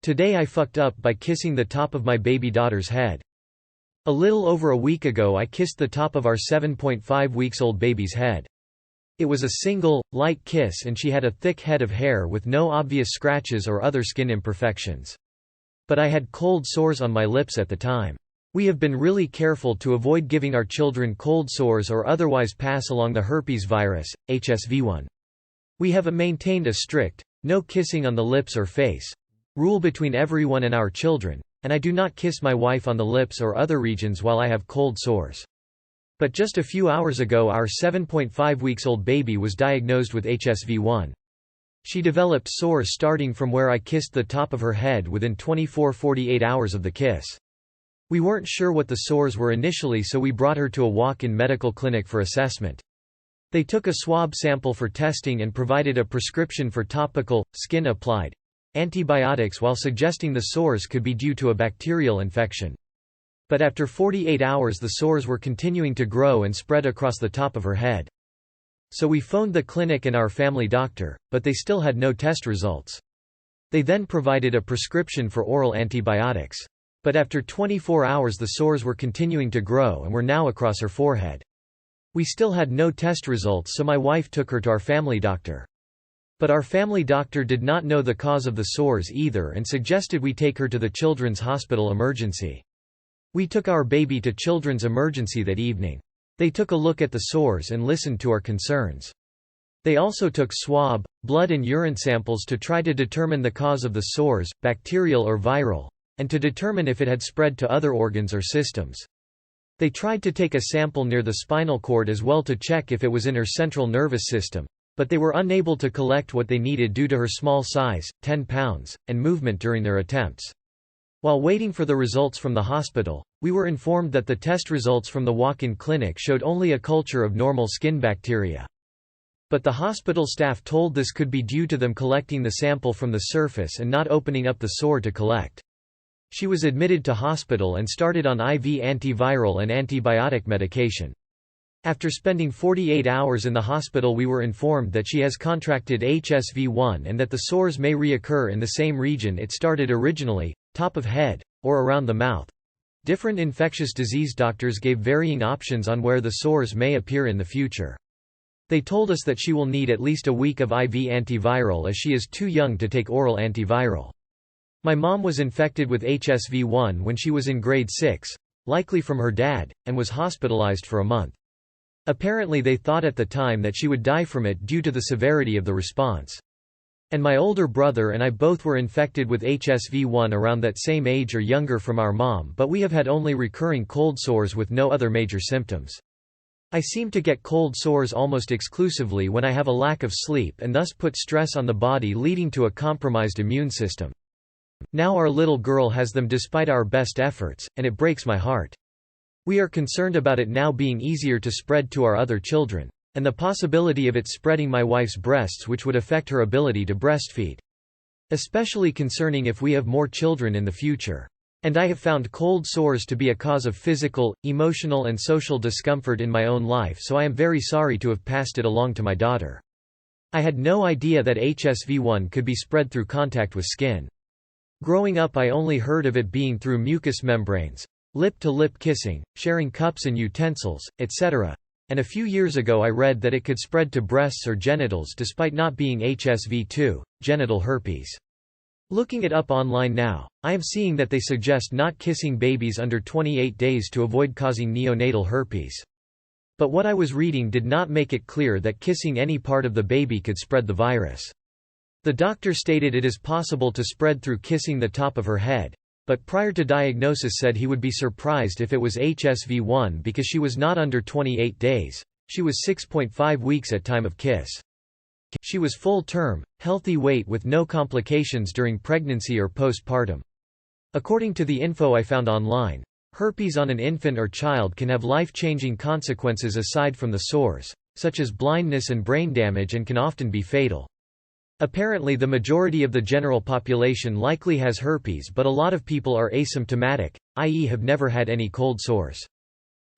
Today I fucked up by kissing the top of my baby daughter's head. A little over a week ago I kissed the top of our 7.5 weeks old baby's head. It was a single, light kiss and she had a thick head of hair with no obvious scratches or other skin imperfections. But I had cold sores on my lips at the time. We have been really careful to avoid giving our children cold sores or otherwise pass along the herpes virus, HSV1. We have maintained a strict, no kissing on the lips or face rule between everyone and our children, and I do not kiss my wife on the lips or other regions while I have cold sores. But just a few hours ago our 7.5 weeks old baby was diagnosed with HSV1. She developed sores starting from where I kissed the top of her head within 24–48 hours of the kiss. We weren't sure what the sores were initially, so we brought her to a walk-in medical clinic for assessment. They took a swab sample for testing and provided a prescription for topical, skin-applied antibiotics while suggesting the sores could be due to a bacterial infection. But after 48 hours the sores were continuing to grow and spread across the top of her head. So we phoned the clinic and our family doctor, but they still had no test results. They then provided a prescription for oral antibiotics. But after 24 hours the sores were continuing to grow and were now across her forehead. We still had no test results, so my wife took her to our family doctor. But our family doctor did not know the cause of the sores either and suggested we take her to the Children's Hospital Emergency. We took our baby to Children's Emergency that evening. They took a look at the sores and listened to our concerns. They also took swab, blood and urine samples to try to determine the cause of the sores, bacterial or viral, and to determine if it had spread to other organs or systems. They tried to take a sample near the spinal cord as well to check if it was in her central nervous system, but they were unable to collect what they needed due to her small size, 10 pounds, and movement during their attempts. While waiting for the results from the hospital, we were informed that the test results from the walk-in clinic showed only a culture of normal skin bacteria. But the hospital staff told this could be due to them collecting the sample from the surface and not opening up the sore to collect. She was admitted to hospital and started on IV antiviral and antibiotic medication. After spending 48 hours in the hospital we were informed that she has contracted HSV1 and that the sores may reoccur in the same region it started originally, top of head, or around the mouth. Different infectious disease doctors gave varying options on where the sores may appear in the future. They told us that she will need at least a week of IV antiviral as she is too young to take oral antiviral. My mom was infected with HSV1 when she was in grade 6, likely from her dad, and was hospitalized for a month. Apparently they thought at the time that she would die from it due to the severity of the response. And my older brother and I both were infected with HSV1 around that same age or younger from our mom, but we have had only recurring cold sores with no other major symptoms. I seem to get cold sores almost exclusively when I have a lack of sleep and thus put stress on the body, leading to a compromised immune system. Now our little girl has them despite our best efforts, and it breaks my heart. We are concerned about it now being easier to spread to our other children, and the possibility of it spreading my wife's breasts, which would affect her ability to breastfeed. Especially concerning if we have more children in the future. And I have found cold sores to be a cause of physical, emotional and social discomfort in my own life, so I am very sorry to have passed it along to my daughter. I had no idea that HSV1 could be spread through contact with skin. Growing up I only heard of it being through mucous membranes, lip-to-lip kissing, sharing cups and utensils, etc. And a few years ago I read that it could spread to breasts or genitals despite not being HSV2, genital herpes. Looking it up online now, I am seeing that they suggest not kissing babies under 28 days to avoid causing neonatal herpes. But what I was reading did not make it clear that kissing any part of the baby could spread the virus. The doctor stated it is possible to spread through kissing the top of her head, but prior to diagnosis said he would be surprised if it was HSV1 because she was not under 28 days. She was 6.5 weeks at time of kiss. She was full-term, healthy weight with no complications during pregnancy or postpartum. According to the info I found online, herpes on an infant or child can have life-changing consequences aside from the sores, such as blindness and brain damage, and can often be fatal. Apparently the majority of the general population likely has herpes, but a lot of people are asymptomatic, i.e. have never had any cold sores.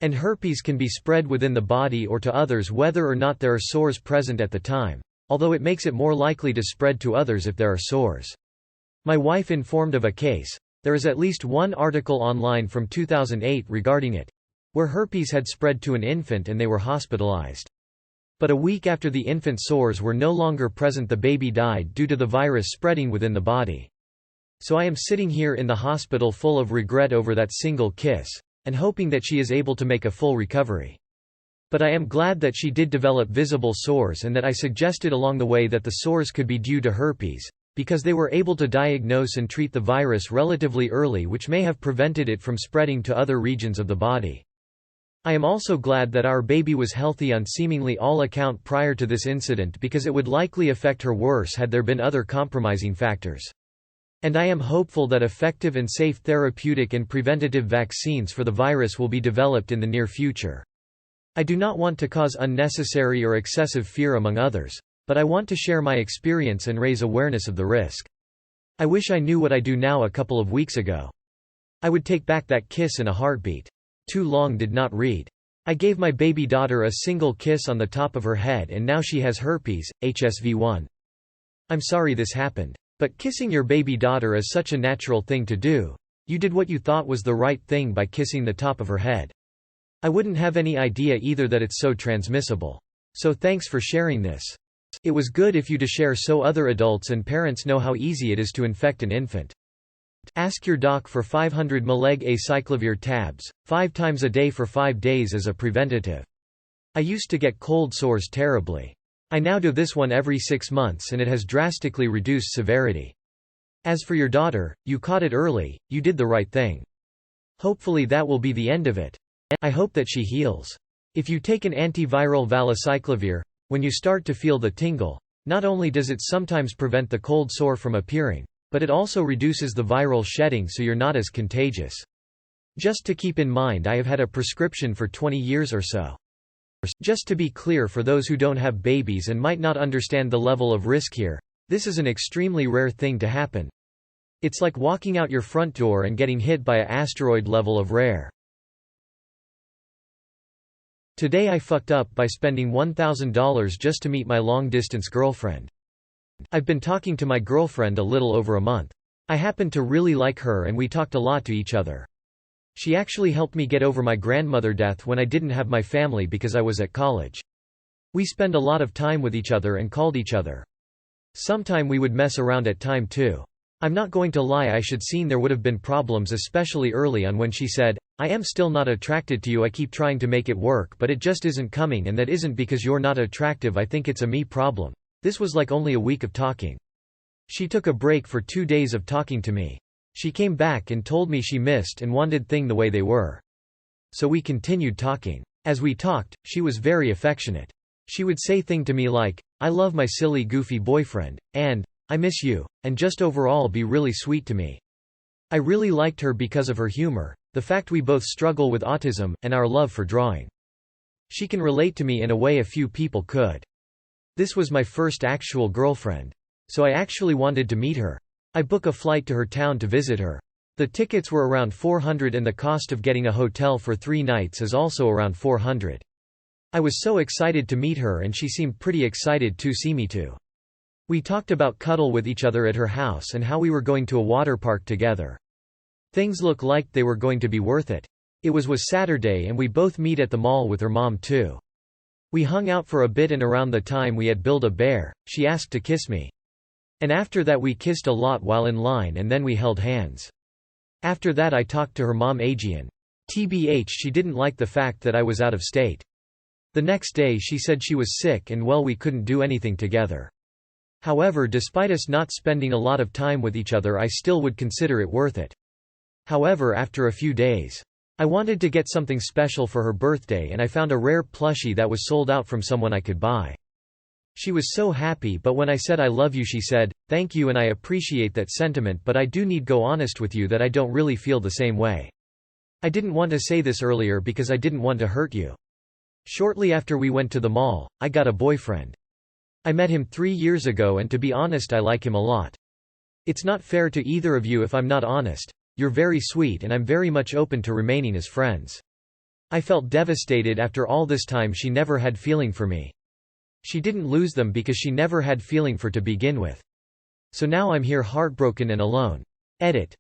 And herpes can be spread within the body or to others whether or not there are sores present at the time, although it makes it more likely to spread to others if there are sores. My wife informed of a case. There is at least one article online from 2008 regarding it, where herpes had spread to an infant and they were hospitalized. But a week after the infant sores were no longer present, the baby died due to the virus spreading within the body. So I am sitting here in the hospital full of regret over that single kiss, and hoping that she is able to make a full recovery. But I am glad that she did develop visible sores and that I suggested along the way that the sores could be due to herpes, because they were able to diagnose and treat the virus relatively early, which may have prevented it from spreading to other regions of the body. I am also glad that our baby was healthy on seemingly all account prior to this incident, because it would likely affect her worse had there been other compromising factors. And I am hopeful that effective and safe therapeutic and preventative vaccines for the virus will be developed in the near future. I do not want to cause unnecessary or excessive fear among others, but I want to share my experience and raise awareness of the risk. I wish I knew what I do now a couple of weeks ago. I would take back that kiss in a heartbeat. Too long did not read. I gave my baby daughter a single kiss on the top of her head and now she has herpes, HSV1. I'm sorry this happened. But kissing your baby daughter is such a natural thing to do. You did what you thought was the right thing by kissing the top of her head. I wouldn't have any idea either that it's so transmissible. So thanks for sharing this. It was good if you to share so other adults and parents know how easy it is to infect an infant. Ask your doc for 500 mg acyclovir tabs, 5 times a day for 5 days as a preventative. I used to get cold sores terribly. I now do this one every 6 months and it has drastically reduced severity. As for your daughter, you caught it early, you did the right thing. Hopefully that will be the end of it. I hope that she heals. If you take an antiviral valacyclovir, when you start to feel the tingle, not only does it sometimes prevent the cold sore from appearing, but it also reduces the viral shedding so you're not as contagious. Just to keep in mind, I have had a prescription for 20 years or so. Just to be clear for those who don't have babies and might not understand the level of risk here, this is an extremely rare thing to happen. It's like walking out your front door and getting hit by an asteroid level of rare. Today I fucked up by spending $1,000 just to meet my long-distance girlfriend. I've been talking to my girlfriend a little over a month. I happened to really like her and we talked a lot to each other. She actually helped me get over my grandmother death when I didn't have my family because I was at college. We spend a lot of time with each other and called each other. Sometime we would mess around at time too. I'm not going to lie, I should seen there would have been problems, especially early on when she said, I am still not attracted to you, I keep trying to make it work but it just isn't coming, and that isn't because you're not attractive, I think it's a me problem. This was like only a week of talking. She took a break for 2 days of talking to me. She came back and told me she missed and wanted things the way they were. So we continued talking. As we talked, she was very affectionate. She would say things to me like, I love my silly goofy boyfriend, and, I miss you, and just overall be really sweet to me. I really liked her because of her humor, the fact we both struggle with autism, and our love for drawing. She can relate to me in a way a few people could. This was my first actual girlfriend. So I actually wanted to meet her. I booked a flight to her town to visit her. The tickets were around $400 and the cost of getting a hotel for 3 nights is also around $400. I was so excited to meet her and she seemed pretty excited to see me too. We talked about cuddle with each other at her house and how we were going to a water park together. Things looked like they were going to be worth it. It was Saturday and we both meet at the mall with her mom too. We hung out for a bit and around the time we had built a bear, she asked to kiss me. And after that we kissed a lot while in line and then we held hands. After that I talked to her mom Aegean. TBH, she didn't like the fact that I was out of state. The next day she said she was sick and well we couldn't do anything together. However, despite us not spending a lot of time with each other, I still would consider it worth it. However, after a few days, I wanted to get something special for her birthday and I found a rare plushie that was sold out from someone I could buy. She was so happy, but when I said I love you she said, thank you and I appreciate that sentiment, but I do need go honest with you that I don't really feel the same way. I didn't want to say this earlier because I didn't want to hurt you. Shortly after we went to the mall, I got a boyfriend. I met him 3 years ago and to be honest I like him a lot. It's not fair to either of you if I'm not honest. You're very sweet and I'm very much open to remaining as friends. I felt devastated after all this time she never had feeling for me. She didn't lose them because she never had feeling for to begin with. So now I'm here heartbroken and alone. Edit.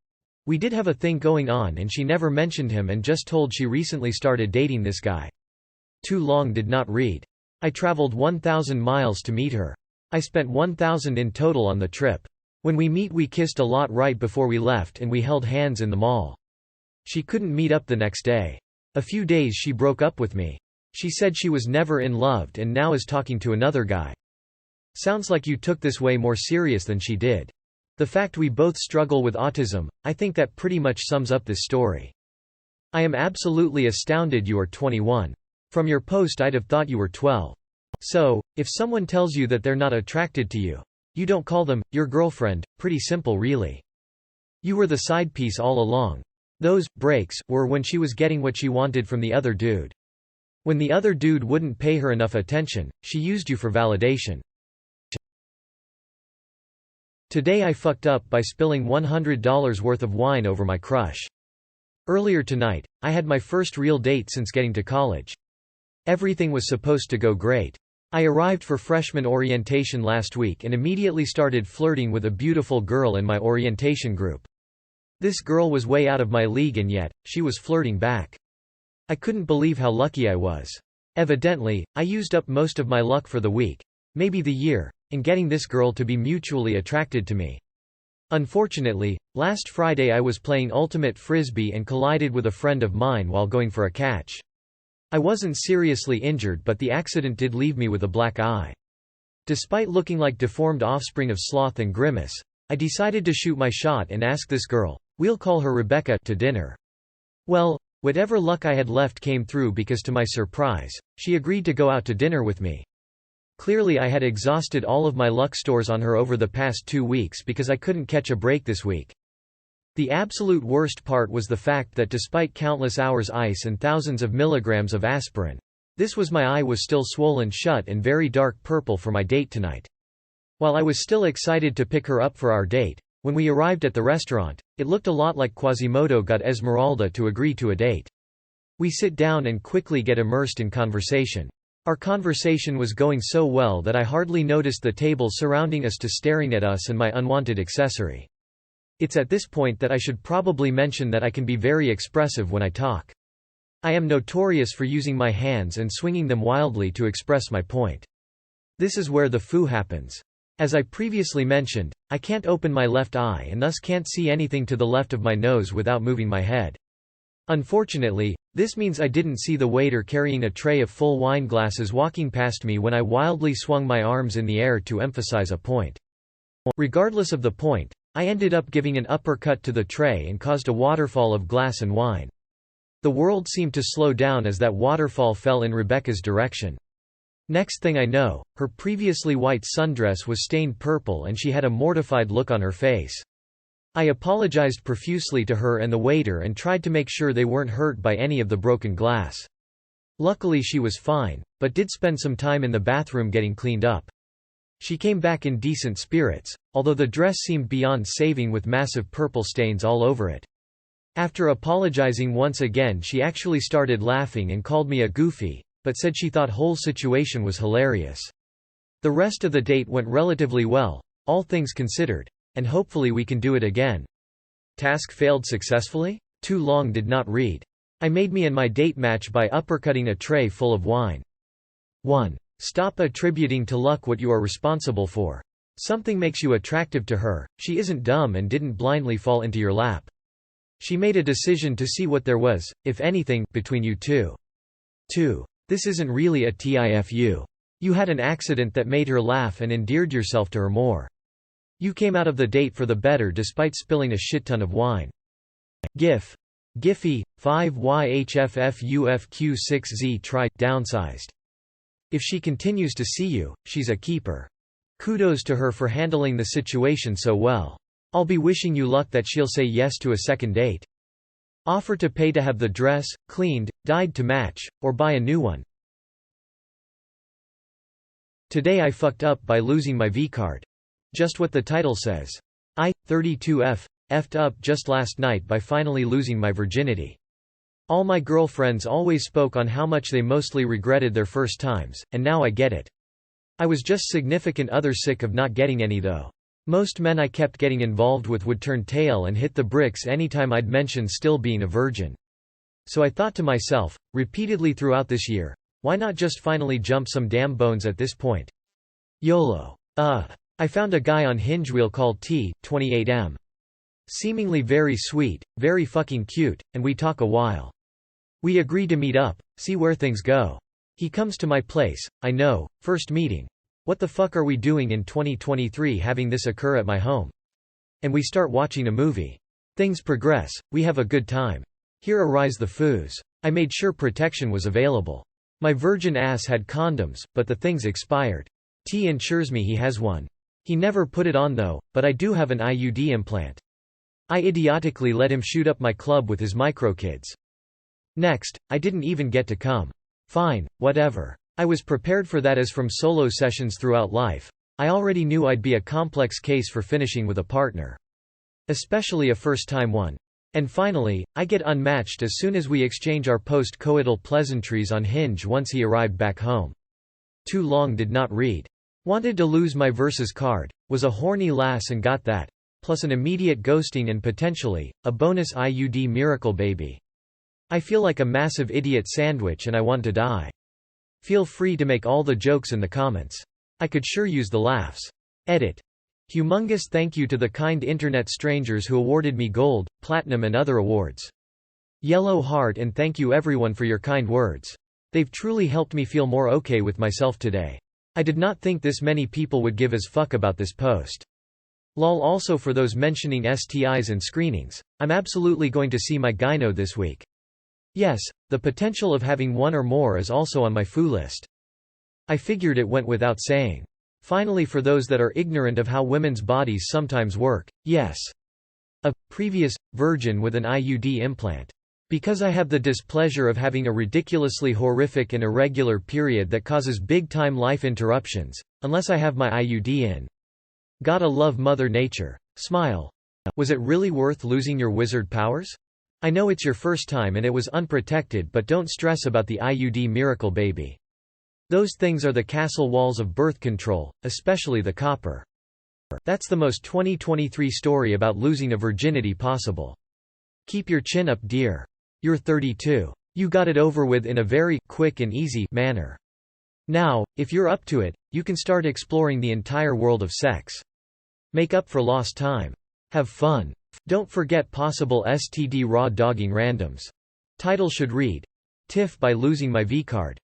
We did have a thing going on and she never mentioned him and just told she recently started dating this guy. Too long did not read. I traveled 1,000 miles to meet her. I spent 1,000 in total on the trip. When we meet we kissed a lot right before we left and we held hands in the mall. She couldn't meet up the next day. A few days she broke up with me. She said she was never in love and now is talking to another guy. Sounds like you took this way more serious than she did. The fact we both struggle with autism, I think that pretty much sums up this story. I am absolutely astounded you are 21. From your post I'd have thought you were 12. So, if someone tells you that they're not attracted to you, you don't call them your girlfriend. Pretty simple really. You were the side piece all along. Those breaks were when she was getting what she wanted from the other dude. When the other dude wouldn't pay her enough attention, she used you for validation. Today I fucked up by spilling $100 worth of wine over my crush. Earlier tonight, I had my first real date since getting to college. Everything was supposed to go great. I arrived for freshman orientation last week and immediately started flirting with a beautiful girl in my orientation group. This girl was way out of my league and yet, she was flirting back. I couldn't believe how lucky I was. Evidently, I used up most of my luck for the week, maybe the year, in getting this girl to be mutually attracted to me. Unfortunately, last Friday I was playing ultimate frisbee and collided with a friend of mine while going for a catch. I wasn't seriously injured but the accident did leave me with a black eye. Despite looking like deformed offspring of sloth and grimace, I decided to shoot my shot and ask this girl, we'll call her Rebecca, to dinner. Well, whatever luck I had left came through because to my surprise, she agreed to go out to dinner with me. Clearly I had exhausted all of my luck stores on her over the past 2 weeks because I couldn't catch a break this week. The absolute worst part was the fact that despite countless hours ice and thousands of milligrams of aspirin, my eye was still swollen shut and very dark purple for my date tonight. While I was still excited to pick her up for our date, when we arrived at the restaurant, it looked a lot like Quasimodo got Esmeralda to agree to a date. We sit down and quickly get immersed in conversation. Our conversation was going so well that I hardly noticed the table surrounding us staring at us and my unwanted accessory. It's at this point that I should probably mention that I can be very expressive when I talk. I am notorious for using my hands and swinging them wildly to express my point. This is where the foo happens. As I previously mentioned, I can't open my left eye and thus can't see anything to the left of my nose without moving my head. Unfortunately, this means I didn't see the waiter carrying a tray of full wine glasses walking past me when I wildly swung my arms in the air to emphasize a point. Regardless of the point, I ended up giving an uppercut to the tray and caused a waterfall of glass and wine. The world seemed to slow down as that waterfall fell in Rebecca's direction. Next thing I know, her previously white sundress was stained purple and she had a mortified look on her face. I apologized profusely to her and the waiter and tried to make sure they weren't hurt by any of the broken glass. Luckily she was fine, but did spend some time in the bathroom getting cleaned up. She came back in decent spirits, although the dress seemed beyond saving with massive purple stains all over it. After apologizing once again she actually started laughing and called me a goofy, but said she thought whole situation was hilarious. The rest of the date went relatively well, all things considered, and hopefully we can do it again. Task failed successfully? Too long did not read. I made me and my date match by uppercutting a tray full of wine. 1. Stop attributing to luck what you are responsible for. Something makes you attractive to her, she isn't dumb and didn't blindly fall into your lap. She made a decision to see what there was, if anything, between you two. 2. This isn't really a TIFU. You had an accident that made her laugh and endeared yourself to her more. You came out of the date for the better despite spilling a shit ton of wine. GIF. Giphy, 5YHFFUFQ6Z try, downsized. If she continues to see you, she's a keeper. Kudos to her for handling the situation so well. I'll be wishing you luck that she'll say yes to a second date. Offer to pay to have the dress cleaned, dyed to match, or buy a new one. Today I fucked up by losing my V-card. Just what the title says. I, 32F, effed up just last night by finally losing my virginity. All my girlfriends always spoke on how much they mostly regretted their first times, and now I get it. I was just significant other sick of not getting any though. Most men I kept getting involved with would turn tail and hit the bricks anytime I'd mention still being a virgin. So I thought to myself, repeatedly throughout this year, why not just finally jump some damn bones at this point? YOLO. I found a guy on Hinge we'll call T, 28M. Seemingly very sweet, very fucking cute, and we talk a while. We agree to meet up, see where things go. He comes to my place, I know, first meeting. What the fuck are we doing in 2023 having this occur at my home? And we start watching a movie. Things progress, we have a good time. Here arise the foos. I made sure protection was available. My virgin ass had condoms, but the things expired. T ensures me he has one. He never put it on though, but I do have an IUD implant. I idiotically let him shoot up my club with his microkids. Next, I didn't even get to come. Fine, whatever. I was prepared for that as from solo sessions throughout life. I already knew I'd be a complex case for finishing with a partner. Especially a first-time one. And finally, I get unmatched as soon as we exchange our post-coital pleasantries on Hinge once he arrived back home. Too long did not read. Wanted to lose my versus card, was a horny lass and got that, plus an immediate ghosting and potentially, a bonus IUD miracle baby. I feel like a massive idiot sandwich and I want to die. Feel free to make all the jokes in the comments. I could sure use the laughs. Edit. Humongous thank you to the kind internet strangers who awarded me gold, platinum and other awards. Yellow heart and thank you everyone for your kind words. They've truly helped me feel more okay with myself today. I did not think this many people would give as fuck about this post. Lol also for those mentioning STIs and screenings. I'm absolutely going to see my gyno this week. Yes, the potential of having one or more is also on my foo list. I figured it went without saying. Finally for those that are ignorant of how women's bodies sometimes work, yes. A previous virgin with an IUD implant. Because I have the displeasure of having a ridiculously horrific and irregular period that causes big-time life interruptions, unless I have my IUD in. Gotta love Mother Nature. Smile. Was it really worth losing your wizard powers? I know it's your first time and it was unprotected, but don't stress about the IUD miracle baby. Those things are the castle walls of birth control, especially the copper. That's the most 2023 story about losing a virginity possible. Keep your chin up, dear. You're 32. You got it over with in a very quick and easy manner. Now, if you're up to it, you can start exploring the entire world of sex. Make up for lost time. Have fun. Don't forget possible STD raw dogging randoms. Title should read, TIFU by losing my V-card.